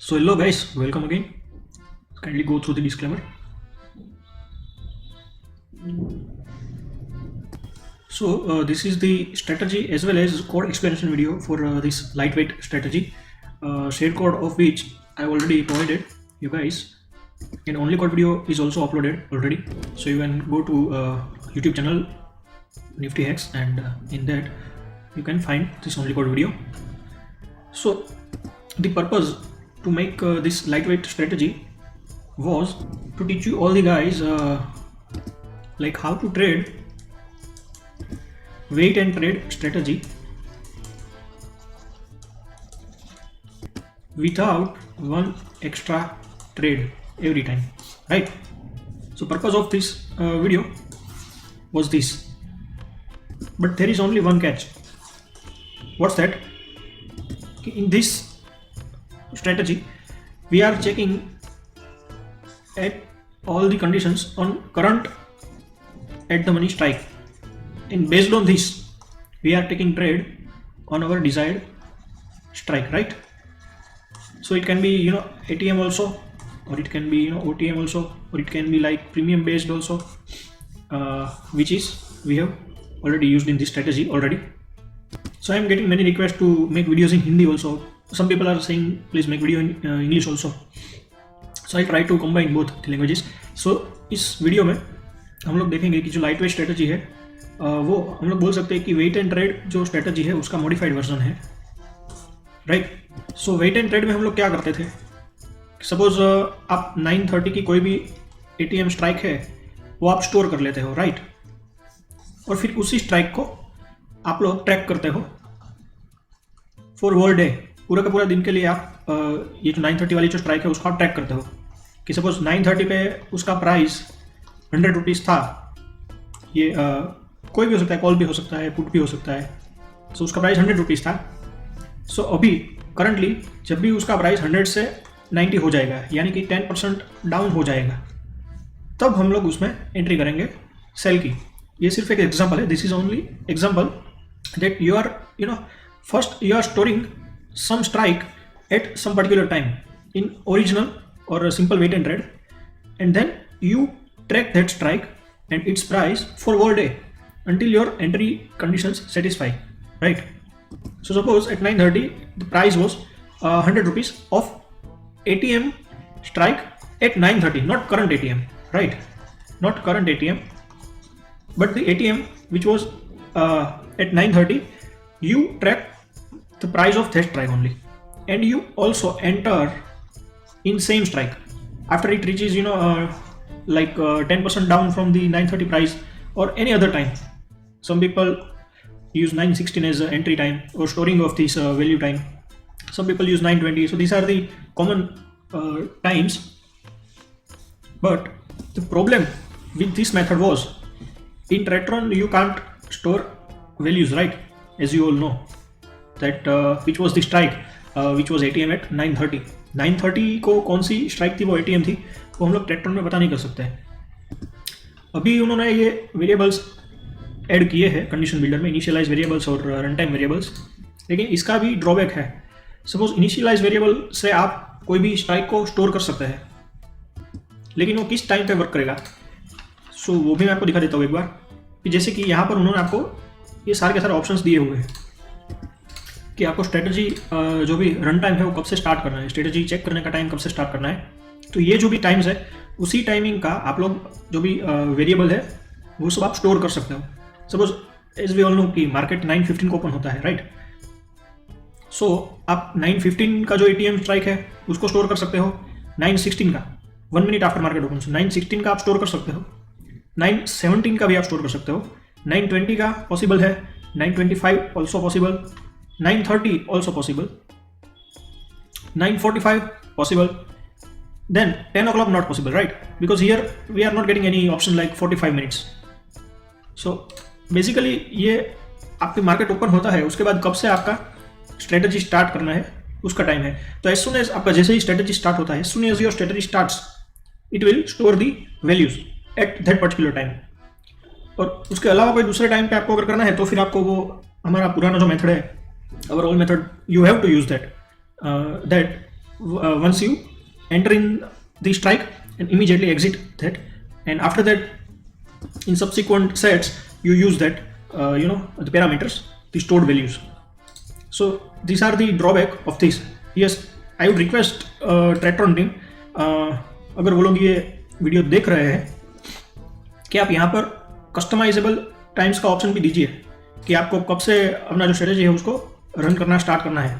So hello guys, welcome again. Kindly go through the disclaimer. So this is the strategy as well as code explanation video for this lightweight strategy. Share code of which I already provided you guys, and only code video is also uploaded already. So you can go to YouTube channel NiftyHacks, and in that you can find this only code video. So the purpose to make this lightweight strategy was to teach you all the guys like how to trade wait and trade strategy without one extra trade every time, right? So purpose of this video was this, but there is only one catch. What's that? In this strategy we are checking at all the conditions on current at the money strike, and based on this we are taking trade on our desired strike, right? So it can be ATM also, or it can be OTM also, or it can be like premium based also, which is we have already used in this strategy already. So I am getting many requests to make videos in Hindi also. Some people are saying please make video in English also. So I try to combine both the languages. So इस video में हम लोग देखेंगे कि जो lightweight strategy है वो हम लोग बोल सकते हैं कि वेट एंड ट्रेड जो स्ट्रेटजी है उसका मॉडिफाइड वर्जन है, right? So wait and trade में हम लोग क्या करते थे, सपोज आप 9:30 की कोई भी ATM स्ट्राइक है वो आप स्टोर कर लेते हो, राइट? और फिर उसी स्ट्राइक को आप लोग ट्रैक करते हो फॉर वर्ल्ड डे, पूरा का पूरा दिन के लिए आप ये जो 9:30 वाली जो स्ट्राइक है उसको आप ट्रैक करते हो कि सपोज 9:30 पे उसका प्राइस 100 रुपीज़ था। ये कोई भी हो सकता है, कॉल भी हो सकता है, पुट भी हो सकता है। सो उसका प्राइस 100 रुपीज़ था। सो अभी करंटली जब भी उसका प्राइस 100 से 90 हो जाएगा, यानी कि 10% डाउन हो जाएगा, तब हम लोग उसमें एंट्री करेंगे सेल की। ये सिर्फ एक एग्जाम्पल है, this is only example that you are first you are storing some strike at some particular time in original or a simple wait and trade, and then you track that strike and its price for whole day until your entry conditions satisfy, right? So suppose at 9:30 the price was 100 rupees of ATM strike at 9:30, not current ATM, right? Not current ATM, but the ATM which was at 9:30. You track the price of that strike only, and you also enter in same strike after it reaches 10% down from the 9:30 price or any other time. Some people use 9:16 as entry time or storing of this value time. Some people use 9:20. So these are the common times, but the problem with this method was in Tradetron you can't store values, right? As you all know that which was the strike which was ATM at 9:30. 9:30 को कौन सी strike थी, वो ATM थी, वो हम लोग ट्रेडट्रॉन में पता नहीं कर सकते हैं। अभी उन्होंने ये वेरिएबल्स ऐड किए हैं कंडीशन बिल्डर में, इनिशियलाइज वेरिएबल्स और रन टाइम वेरिएबल्स, लेकिन इसका भी ड्रॉबैक है। सपोज इनिशियलाइज वेरिएबल से आप कोई भी स्ट्राइक को स्टोर कर सकते हैं, लेकिन वो किस टाइम पे वर्क करेगा, सो वो भी मैं आपको दिखा देता हूँ एक बार। कि जैसे कि यहाँ पर उन्होंने आपको ये सारे के सारे ऑप्शंस दिए हुए हैं कि आपको स्ट्रेटजी जो भी रन टाइम है वो कब से स्टार्ट करना है, स्ट्रेटजी चेक करने का टाइम कब से स्टार्ट करना है। तो ये जो भी टाइम्स है उसी टाइमिंग का आप लोग जो भी वेरिएबल है वो सब आप स्टोर कर सकते हो। Suppose as we all know कि मार्केट 9:15 को ओपन होता है, राइट? सो आप 9:15 का जो ATM स्ट्राइक है उसको स्टोर कर सकते हो, 9:16 का 1 मिनट आफ्टर मार्केट ओपन, 9:16 का आप स्टोर कर सकते हो, 9:17 का भी आप स्टोर कर सकते हो, 9:20 का पॉसिबल है, 9:25 also possible, 9:30 also possible, 9:45 possible, then 10 o'clock not possible, right? Because here we are not getting any option like 45 minutes. So basically ये आपके मार्केट ओपन होता है, उसके बाद कब से आपका स्ट्रेटजी स्टार्ट करना है उसका टाइम है। तो as soon as आपका जैसे ही स्ट्रेटजी स्टार्ट होता है, as soon as your strategy starts, it will store the values at that particular time. और उसके अलावा कोई दूसरे टाइम पे आपको अगर करना है तो फिर आपको वो हमारा पुराना जो मेथड है, our old method, you have to use that once you enter in the strike and immediately exit that, and after that in subsequent sets you use that the parameters, the stored values. So these are the drawback of this. Yes, I would request Tradetron team, अगर वो लोग ये video देख रहे हैं, कि आप यहाँ पर कस्टमाइजेबल टाइम्स का ऑप्शन भी दीजिए कि आपको कब से अपना जो स्ट्रेटेजी है उसको रन करना स्टार्ट करना है।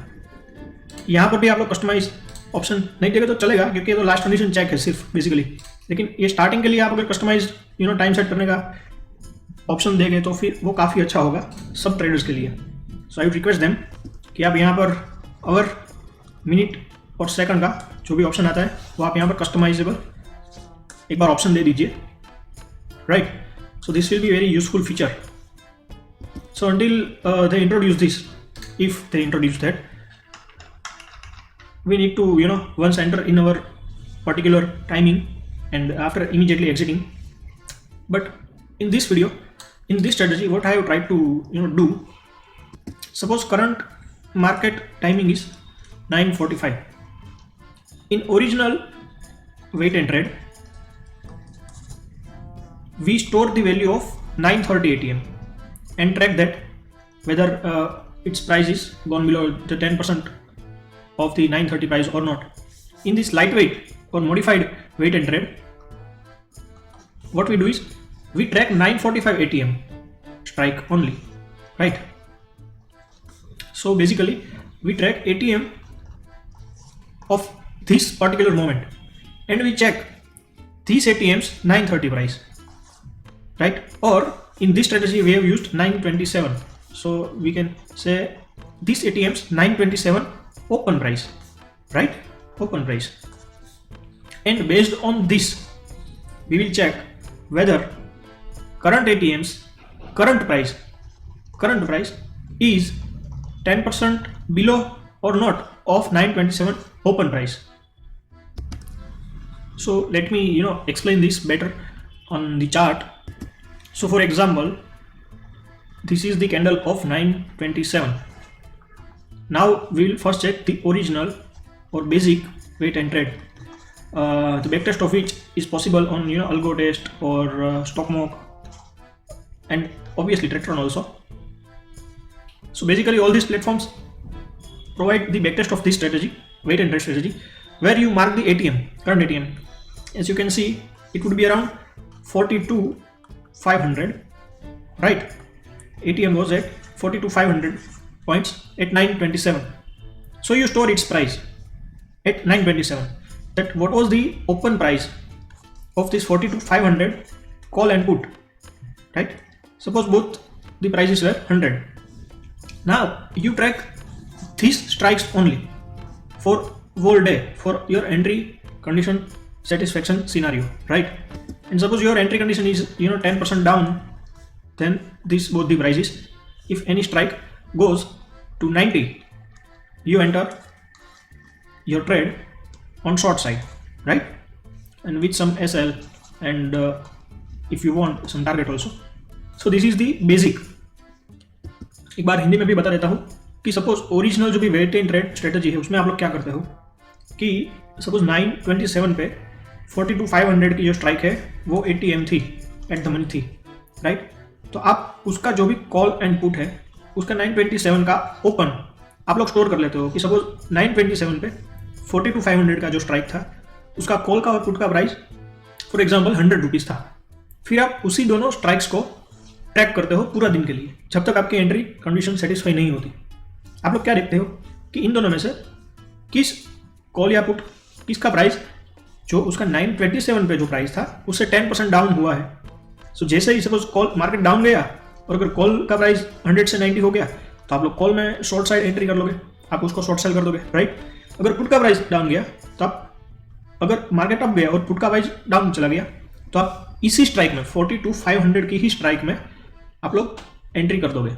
यहाँ पर भी आप लोग कस्टमाइज ऑप्शन नहीं देंगे तो चलेगा, क्योंकि ये तो लास्ट कंडीशन चेक है सिर्फ बेसिकली, लेकिन ये स्टार्टिंग के लिए आप अगर कस्टमाइज टाइम सेट करने का ऑप्शन देंगे तो फिर वो काफ़ी अच्छा होगा सब ट्रेडर्स के लिए। सो आई वुड रिक्वेस्ट देम कि आप यहाँ पर आवर, मिनट और सेकंड का जो भी ऑप्शन आता है वो आप यहाँ पर कस्टमाइजेबल एक बार ऑप्शन दे दीजिए, right. So this will be very useful feature. So until they introduce this, if they introduce that, we need to once enter in our particular timing and after immediately exiting. But in this video, in this strategy, what I have tried to do, suppose current market timing is 9:45. In original wait and trade, we store the value of 9:30 ATM and track that whether its price is gone below the 10% of the 9:30 price or not. In this lightweight or modified wait and trade, what we do is we track 9:45 ATM strike only, right? So basically we track ATM of this particular moment and we check these ATM's 9:30 price, right? Or in this strategy we have used 9:27, so we can say this ATM's 9:27 open price, right? Open price, and based on this we will check whether current ATM's current price is 10% below or not of 9:27 open price. So let me explain this better on the chart. So for example, this is the candle of 9:27. Now we will first check the original or basic wait and trade, the backtest of which is possible on Algo test or Stockmock and obviously Tradetron also. So basically all these platforms provide the backtest of this strategy, wait and trade strategy, where you mark the ATM, current ATM. As you can see, it would be around 42,500, right? ATM was at 42,500 points at 9:27. So you store its price at 9:27. That what was the open price of this 42,500 call and put, right? Suppose both the prices were 100. Now you track these strikes only for whole day for your entry condition satisfaction scenario, right? And suppose your entry condition is 10% down, then this both the prices. If any strike goes to 90, you enter your trade on short side, right? And with some SL and if you want some target also. So this is the basic. एक बार हिंदी में भी बता देता हूँ कि suppose original जो भी wait and trade strategy है उसमें आप लोग क्या करते हो कि सपोज 9:27 पे 42,500 की जो स्ट्राइक है वो ATM थी, एट द मनी थी, राइट? तो आप उसका जो भी कॉल एंड पुट है उसका 9:27 का ओपन आप लोग स्टोर कर लेते हो कि सपोज 9:27 पे 42,500 का जो स्ट्राइक था उसका कॉल का और पुट का प्राइस फॉर एग्जाम्पल 100 रुपीज़ था। फिर आप उसी दोनों स्ट्राइक्स को ट्रैक करते हो पूरा दिन के लिए जब तक आपकी एंट्री कंडीशन सेटिस्फाई नहीं होती। आप लोग क्या देखते हो कि इन दोनों में से किस कॉल या पुट किसका प्राइस जो उसका 9:27 पे जो प्राइस था उससे 10% डाउन हुआ है। सो जैसे ही सपोज कॉल मार्केट डाउन गया और अगर कॉल का प्राइस 100 से 90 हो गया तो आप लोग कॉल में शॉर्ट साइड एंट्री कर लोगे, आप उसको शॉर्ट सेल कर दोगे, राइट? अगर पुट का प्राइस डाउन गया तो आप, अगर मार्केट अप गया और पुट का प्राइस डाउन चला गया तो आप इसी स्ट्राइक में 42,500 की ही स्ट्राइक में आप लोग एंट्री कर दोगे।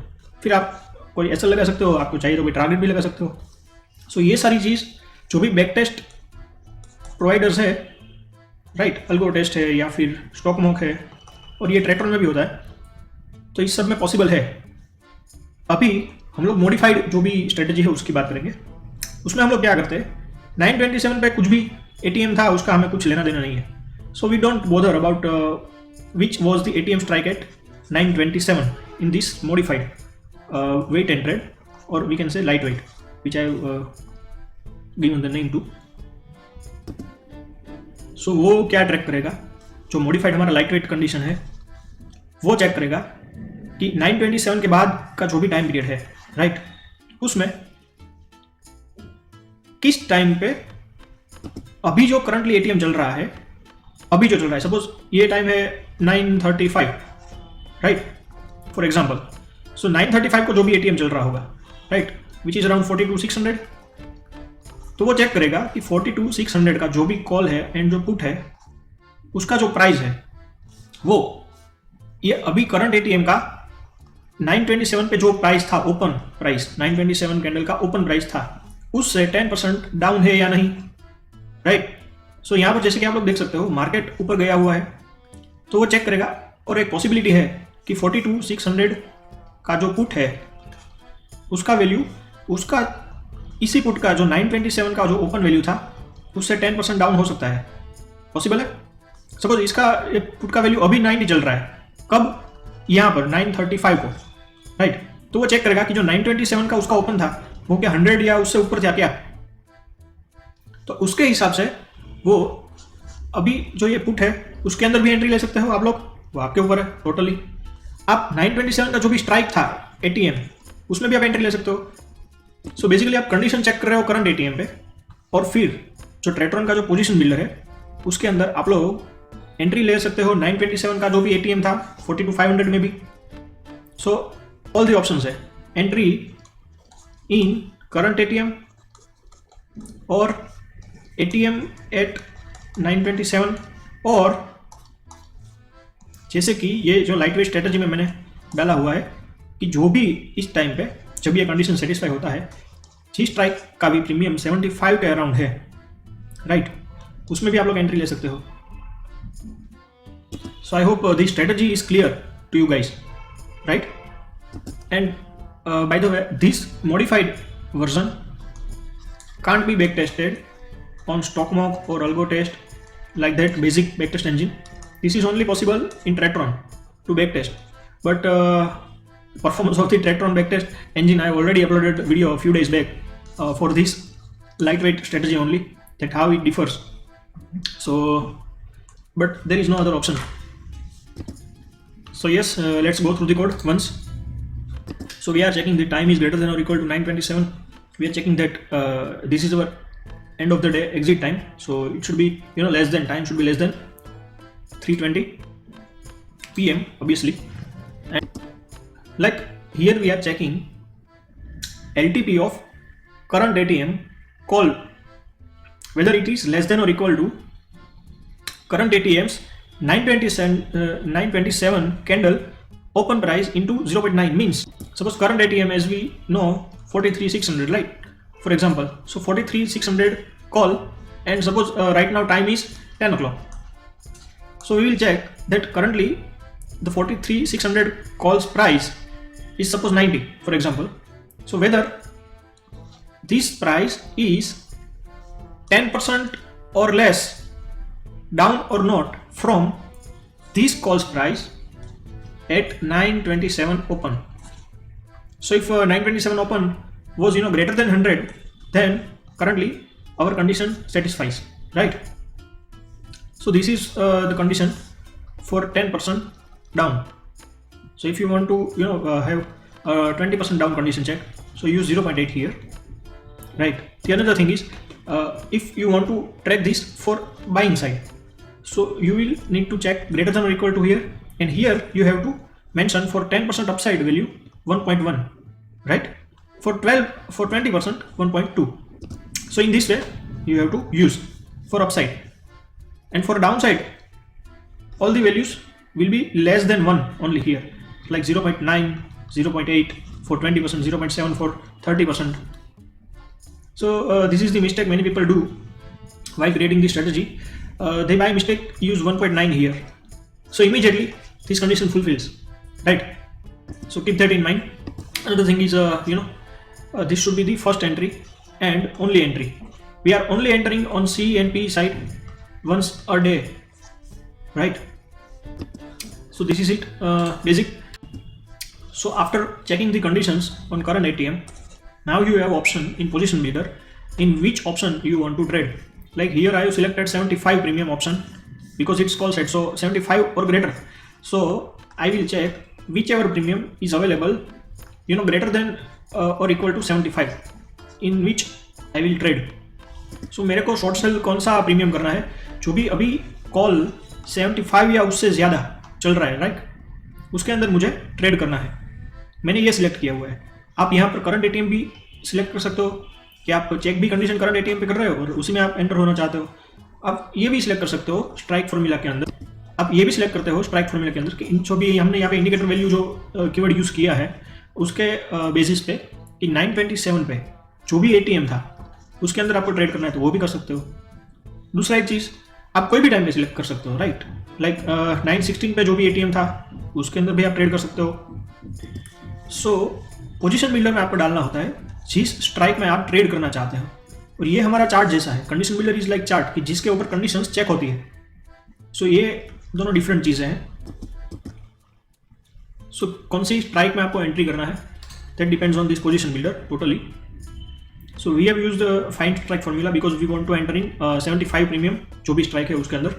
फिर आप कोई ऐसा लगा सकते हो, आपको चाहिए तो कोई टारगेट भी लगा सकते हो। सो ये सारी चीज़ जो भी बैक टेस्ट प्रोवाइडर्स है, राइट, अल्गो टेस्ट है या फिर स्टॉकमॉक है और ये ट्रेडट्रॉन में भी होता है, तो इस सब में पॉसिबल है। अभी हम लोग मॉडिफाइड जो भी स्ट्रेटजी है उसकी बात करेंगे। उसमें हम लोग क्या करते हैं 927 पे कुछ भी ATM था उसका हमें कुछ लेना देना नहीं है. So we don't bother about which was the ATM strike at 927 in this modified weight and trade, or we can say lightweight, which I have given the name to. So वो क्या ट्रैक करेगा, जो modified हमारा light weight condition है वो check करेगा कि 927 के बाद का जो भी टाइम पीरियड है, राइट, उसमें किस टाइम पे अभी जो करंटली ATM चल रहा है, अभी जो चल रहा है, सपोज ये टाइम है 9:35, राइट, फॉर एग्जांपल. सो 9:35 को जो भी ATM चल रहा होगा, राइट, विच इज अराउंड 42,600, तो वो चेक करेगा कि 42,600 का जो भी कॉल है एंड जो पुट है उसका जो प्राइस है वो ये अभी करंट ATM का 927 पे जो प्राइस था, ओपन प्राइस 927 कैंडल का ओपन प्राइस था, उससे 10% डाउन है या नहीं, राइट. सो यहाँ पर जैसे कि आप लोग देख सकते हो मार्केट ऊपर गया हुआ है, तो वो चेक करेगा, और एक पॉसिबिलिटी है कि 42,600 का जो पुट है उसका वैल्यू, उसका इसी पुट का जो 927 का जो ओपन वैल्यू था उससे 10% डाउन हो सकता है. पॉसिबल है. सपोज इसका पुट का वैल्यू अभी 90 चल रहा है, कब, यहाँ पर 9:35 को, राइट. तो वो चेक करेगा कि जो 927 का उसका ओपन था वो क्या 100 या उससे ऊपर था क्या, तो उसके हिसाब से वो अभी जो ये पुट है उसके अंदर भी एंट्री ले सकते हो आप लोग, वो आपके ऊपर है टोटली. आप 927 का जो भी स्ट्राइक था ATM उसमें भी आप एंट्री ले सकते हो. सो बेसिकली आप कंडीशन चेक कर रहे हो करंट ATM पे, और फिर जो ट्रेडट्रॉन का जो पोजीशन बिल्डर है उसके अंदर आप लोग एंट्री ले सकते हो 927 का जो भी ATM था 42,500 में भी. सो ऑल दी ऑप्शंस है, एंट्री इन करंट ATM और ATM एट 927, और जैसे कि ये जो लाइट वेट स्ट्रेटजी में मैंने डाला हुआ है कि जो भी इस टाइम पे जब ये कंडीशन सेटिस्फाई होता है, जी स्ट्राइक का भी प्रीमियम 75 के अराउंड है, राइट, उसमें भी आप लोग एंट्री ले सकते हो. So I hope this strategy is clear to you guys, right. And by the way this modified version can't be back tested on StockMock or Algo test like that basic backtest engine. This is only possible in Tradetron to backtest, but performance of the Tradetron backtest engine I have already uploaded a video a few days back for this lightweight strategy only, that how it differs. So but there is no other option. So yes, let's go through the code once. So we are checking the time is greater than or equal to 9:27. We are checking that this is our end of the day exit time, so it should be, less than, time should be less than 3:20 PM obviously. And like here we are checking LTP of current ATM call, whether it is less than or equal to current ATM's 927 candle open price into 0.9. means suppose current ATM, as we know, 43,600, right, for example. So 43,600 call, and suppose right now time is 10 o'clock. So we will check that currently the 43,600 calls price is suppose 90, for example. So whether this price is 10% or less down or not from this calls price at 927 open. So if 927 open was greater than 100, then currently our condition satisfies, right. So this is the condition for 10% down. So if you want to have 20% down condition check, so use 0.8 here, right. The another thing is if you want to track this for buying side, so you will need to check greater than or equal to here, and here you have to mention for 10% upside value 1.1, right, for 20% 1.2. So in this way you have to use for upside, and for downside all the values will be less than 1 only here, like 0.9, 0.8 for 20%, 0.7 for 30%. So this is the mistake many people do while creating this strategy. They by mistake use 1.9 here, so immediately this condition fulfills, right. So keep that in mind. Another thing is this should be the first entry and only entry, we are only entering on C and P side once a day, right? So this is it, basic. So after checking the conditions on current ATM, now you have option in position builder in which option you want to trade. Like here I have selected 75 premium option because it's call set, so 75 or greater. So I will check whichever premium is available, greater than or equal to 75, in which I will trade. So मेरे को short cell कौन सा premium करना है, जो भी अभी call 75 या उससे ज़्यादा चल रहा है, राइट, उसके अंदर मुझे ट्रेड करना है. मैंने ये सिलेक्ट किया हुआ है. आप यहाँ पर करंट एटीएम भी सिलेक्ट कर सकते हो कि आप चेक भी कंडीशन करंट एटीएम पे कर रहे हो और उसी में आप एंटर होना चाहते हो. आप ये भी सिलेक्ट कर सकते हो स्ट्राइक फॉर्मूला के अंदर. आप ये भी सिलेक्ट करते हो स्ट्राइक फॉर्मूला के अंदर कि जो भी हमने यहाँ पे इंडिकेटर वैल्यू जो कीवर्ड यूज़ किया है उसके बेसिस पे कि 927 पे जो भी एटीएम था उसके अंदर आपको ट्रेड करना है तो वो भी कर सकते हो. दूसरा एक चीज़, आप कोई भी टाइम पे सिलेक्ट कर सकते हो, राइट. लाइक 916 पे जो भी एटीएम था उसके अंदर भी आप ट्रेड कर सकते हो. सो पोजीशन बिल्डर में आपको डालना होता है जिस स्ट्राइक में आप ट्रेड करना चाहते हो. और ये हमारा चार्ट जैसा है. Condition builder is like chart कि जिसके ऊपर कंडीशंस चेक होती है. सो ये दोनों डिफरेंट चीज़ें हैं. सो कौन सी स्ट्राइक में आपको एंट्री करना है that depends on this position builder totally. So we have used the find strike formula because we want to enter in 75 premium जो भी strike है उसके अंदर,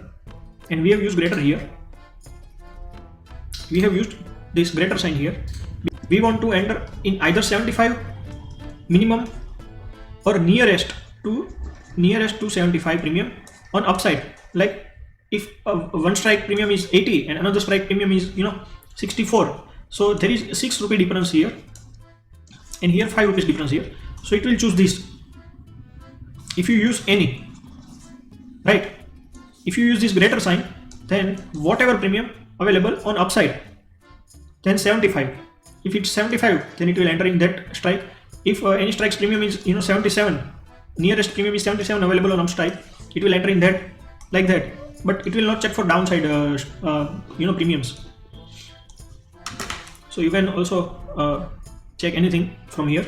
and we have used greater here. We have used this greater sign here. We want to enter in either 75 minimum or nearest to 75 premium on upside. Like if one strike premium is 80 and another strike premium is 64, so there is 6 rupee difference here and here 5 rupees difference here. So it will choose this. If you use any, right? If you use this greater sign, then whatever premium available on upside, then 75. If it's 75, then it will enter in that strike. If any strike's premium is 77, nearest premium is 77 available on upside, it will enter in that like that. But it will not check for downside premiums. So you can also check anything from here.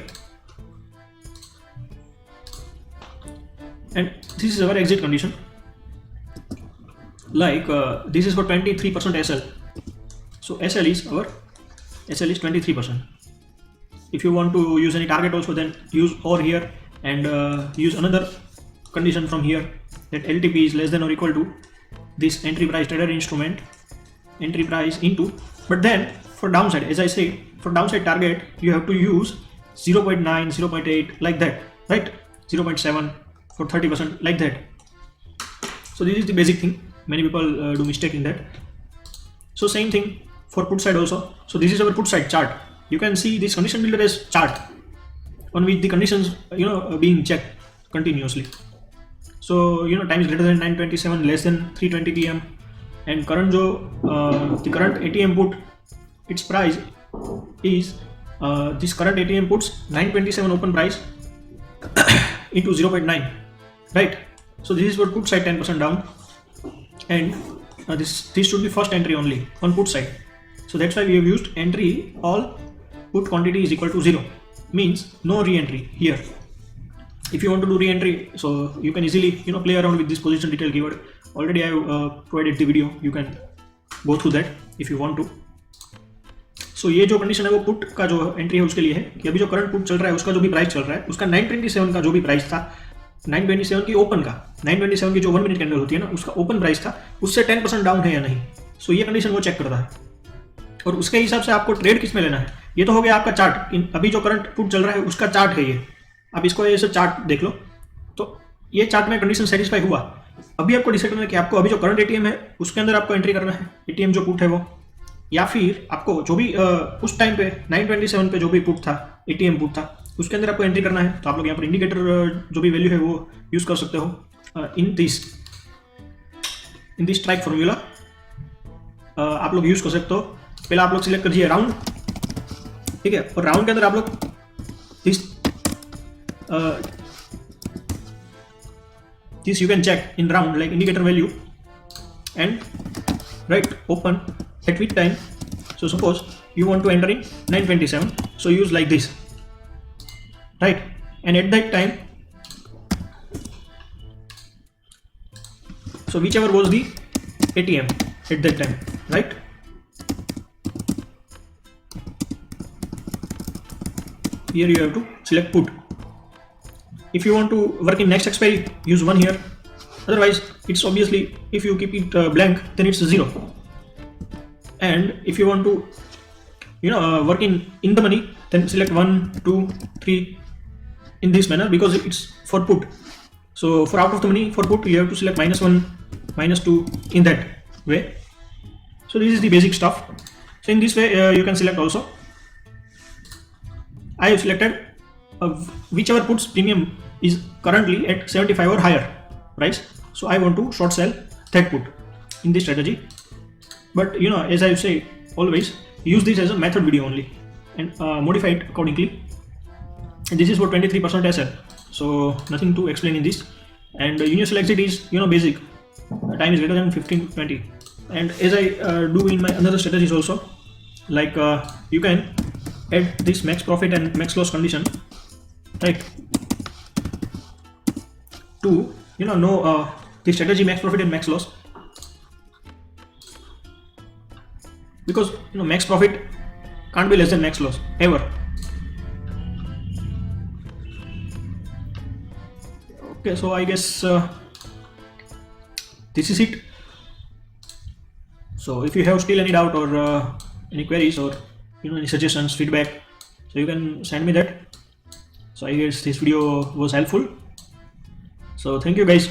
And this is our exit condition. Like this is for 23% SL. So SL is 23%. If you want to use any target also, then use or here and use another condition from here that LTP is less than or equal to this entry price trader instrument entry price into. But then for downside, as I say, for downside target you have to use 0.9, 0.8 like that, right? 0.7 for 30% like that. So this is the basic thing. Many people do mistake in that. So same thing for put side also. So this is our put side chart. You can see this condition builder as chart on which the conditions being checked continuously. So time is greater than 927, less than 3:20 PM, and current the current ATM put, its price is this current ATM puts 927 open price into 0.9, right? So this is for put side 10% down, and this should be first entry only on put side. So that's why we have used entry all put quantity is equal to 0, means no re-entry here. If you want to do re-entry, so you can easily play around with this position detail keyword. Already I have provided the video, you can go through that if you want to. So ये जो condition है वो put का जो entry है उसके लिए है कि अभी जो करंट पुट चल रहा है उसका जो भी प्राइस चल रहा है उसका 927 का जो भी प्राइस था, 927 की ओपन का, 927 की जो 1 मिनट कैंडल होती है ना उसका ओपन प्राइस था, उससे 10% डाउन है या नहीं. सो ये कंडीशन वो चेक करता है और उसके हिसाब से आपको ट्रेड किस में लेना है. ये तो हो गया आपका चार्ट. अभी जो करंट पुट चल रहा है उसका चार्ट है ये. आप इसको ऐसे चार्ट देख लो तो ये चार्ट में कंडीशन सेटिस्फाई हुआ. अभी आपको डिसाइड करना है कि आपको अभी जो करंट एटीएम है उसके अंदर आपको एंट्री करना है, एटीएम जो पुट है वो, या फिर आपको जो भी उस टाइम पे 927 पे जो भी पुट था, एटीएम पुट था, उसके अंदर आपको एंट्री करना है. तो आप लोग यहाँ पर इंडिकेटर जो भी वैल्यू है वो यूज़ कर सकते हो इन दिस स्ट्राइक फॉर्मूला. आप लोग यूज़ कर सकते हो. पहले आप लोग सिलेक्ट करिए राउंड, ठीक है, और राउंड के अंदर आप लोग this you can check in round like indicator value and right open at which time. So suppose you want to enter in 927, so use like this, right, and at that time So whichever was the ATM at that time, right? Here you have to select put. If you want to work in next expiry, use 1 here. Otherwise, it's obviously, if you keep it blank, then it's 0. And if you want to, work in the money, then select 1, 2, 3 in this manner, because it's for put. So for out of the money, for put, you have to select -1, -2 in that way. So this is the basic stuff. So in this way, you can select also. I have selected whichever puts premium is currently at 75 or higher price. So I want to short sell that put in this strategy. But as I say always, use this as a method video only and modify it accordingly. And this is for 23% SL, so nothing to explain in this. And universal exit is basic. Time is greater than 15-20. And as I do in my another strategies also, like you can add this max profit and max loss condition, right? To know the strategy max profit and max loss, because max profit can't be less than max loss ever. Okay, so I guess this is it. So if you have still any doubt or any queries or any suggestions, feedback, so you can send me that. So I guess this video was helpful. So thank you guys.